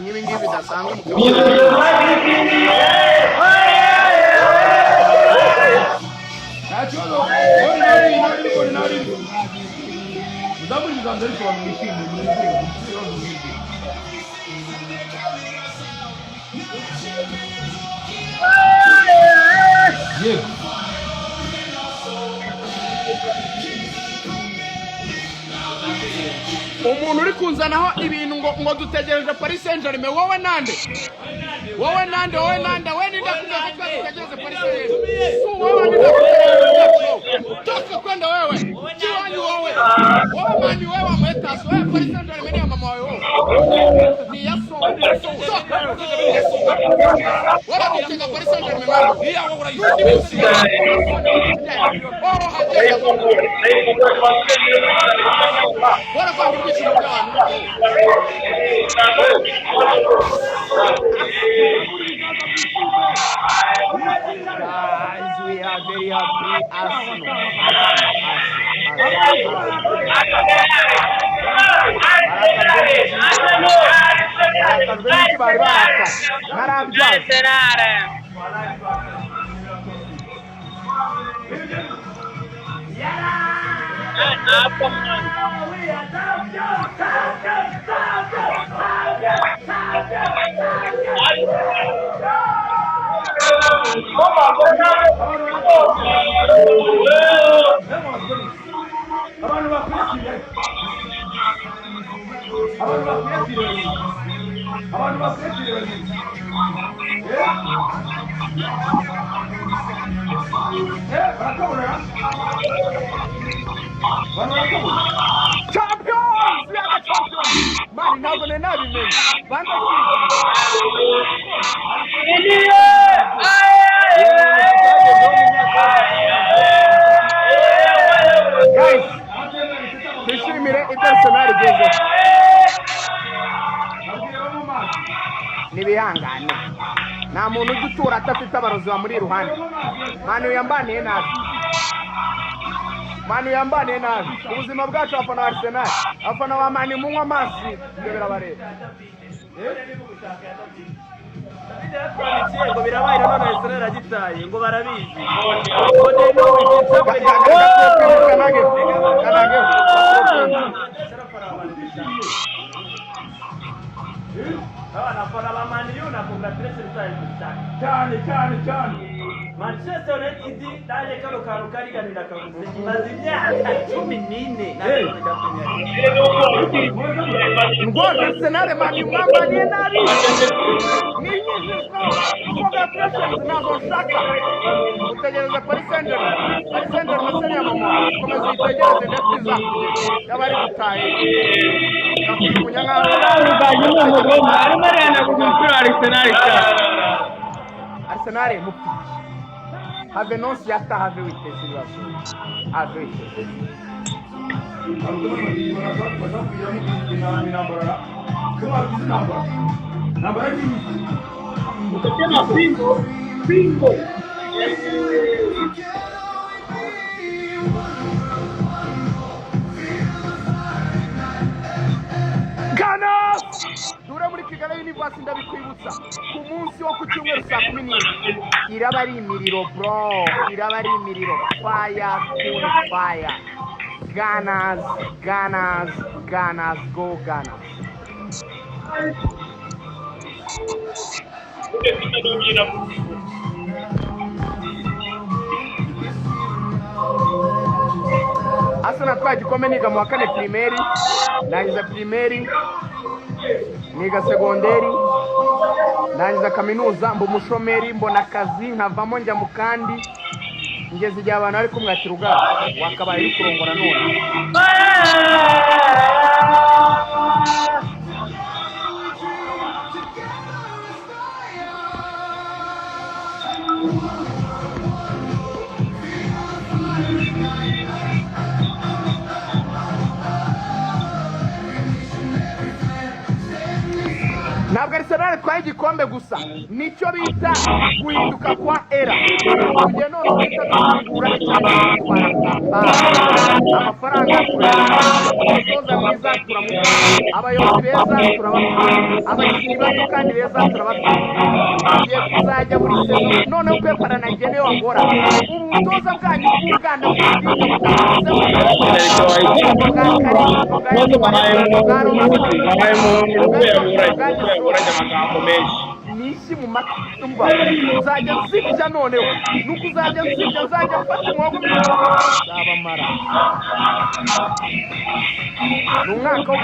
n'ibingibi bidasanzwe mu umuntu uri kuzanaho ibintu ngo dutegereje Paris Saint-Germain. Wowe nande we ninde kugira ko dutegereze Paris Saint-Germain? Wowe ninde toka kwenda wewe kiwanyu wewe mani wewe ametaso wewe Paris Saint-Germain ni mama wewe ni yaso wewe unataka Paris Saint-Germain mama ya wewe bora kwa mbishi mtawa guys, we are very happy. Champions! We are the champions! Man, now going to know me. Guys, twishimire Arsenal igeze. Nibihangane. Nta muntu udutura atafite abarozi ba muri iruhande. Manu yambaniye nabi. Ubuzima bwacu afana Arsenal. Afana wa Mani munywa amazi. Ndebera bareba. Ngo birabaye none Arsenal agitaye ngo barabizi. Ngo deno kanage. Abana ba Man U na congratulations cyane. Manchester United daje karo kariganira kavuze kimaze imyaka 14 ngo Arsenal Man U mwambanye nabi congratulations nazo shaka utegereza Paris Saint-Germain ya mama komeza itegereze netiza yabari gutaye kunyanga Arsenal mupti have no siata have witness have bingo Ghana dura muri Kigali University ndabikwibutsa ku munsi wo ku cyumweru saa 10 iraba ari imiriro bro fire Ghana's go Ghana. Asana twagikomeye niga mu wa kane primaire nangiza primaire niga segonderi nangiza kaminuza mbo mushomeri mbona akazi nkavamo njya mu kandi ngeze igihe abantu ari kumwakira ubwabo wakabaye uri kurongora none ntabwo Arsenal twaye igikombe gusa nicyo bita guhinduka kwa era ugiye none uhita dufungura icyagiye gutwara amafaranga umutoza mwiza turamufite abayobozi beza turabafite abakinnyi bato kandi beza turabafite tugiye kuzajya buri sezo noneho kwepara na igene wangora umutoza bwanyu bw'ubwana nisi mu matumba nzajya nsibya noneho nuko uzajya nsibya nzajya mfata umwogo zabamara ni umwaka wo